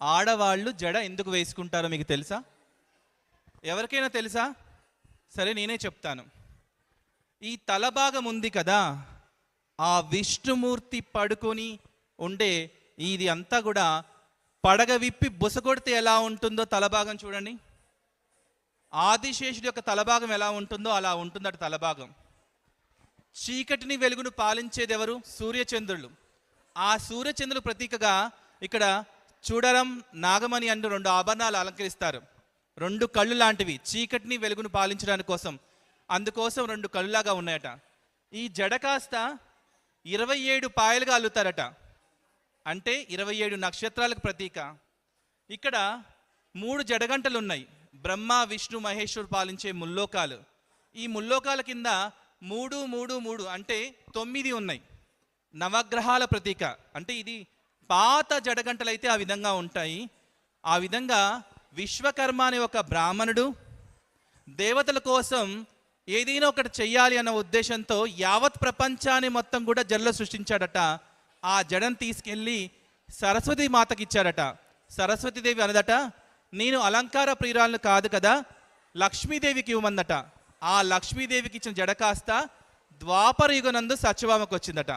ఆడవాళ్ళు జడ ఎందుకు వేసుకుంటారో మీకు తెలుసా? ఎవరికైనా తెలుసా? సరే నేనే చెప్తాను. ఈ తలభాగం ఉంది కదా, ఆ విష్ణుమూర్తి పడుకొని ఉండే ఇది అంతా కూడా పడగ విప్పి బుసగొడితే ఎలా ఉంటుందో తలభాగం చూడండి. ఆదిశేషుడి యొక్క తలభాగం ఎలా ఉంటుందో అలా ఉంటుందట తలభాగం. చీకటిని వెలుగును పాలించేది ఎవరు? సూర్యచంద్రులు. ఆ సూర్యచంద్రులు ప్రతీకగా ఇక్కడ చూడరం నాగమణి అంటూ 2 ఆభరణాలు అలంకరిస్తారు. 2 కళ్ళు లాంటివి, చీకటిని వెలుగును పాలించడానికి కోసం. అందుకోసం 2 కళ్ళులాగా ఉన్నాయట. ఈ జడ కాస్త 27 పాయలుగా అల్లుతారట, అంటే 27 నక్షత్రాలకు ప్రతీక. ఇక్కడ 3 జడగంటలు ఉన్నాయి. బ్రహ్మ విష్ణు మహేశ్వరు పాలించే ముల్లోకాలు. ఈ ముల్లోకాల కింద 3 3 3 అంటే 9 ఉన్నాయి. నవగ్రహాల ప్రతీక. అంటే ఇది పాత జడగంటలు అయితే ఆ విధంగా ఉంటాయి. ఆ విధంగా విశ్వకర్మ అనే ఒక బ్రాహ్మణుడు దేవతల కోసం ఏదైనా ఒకటి చెయ్యాలి అన్న ఉద్దేశంతో యావత్ ప్రపంచాన్ని మొత్తం కూడా జడలో సృష్టించాడట. ఆ జడను తీసుకెళ్ళి సరస్వతి మాతకి ఇచ్చాడట. సరస్వతీదేవి అనదట, నేను అలంకార ప్రియురాలను కాదు కదా, లక్ష్మీదేవికి ఇవ్వమందట. ఆ లక్ష్మీదేవికి ఇచ్చిన జడ కాస్త ద్వాపర యుగనందు సత్యభామకు వచ్చిందట.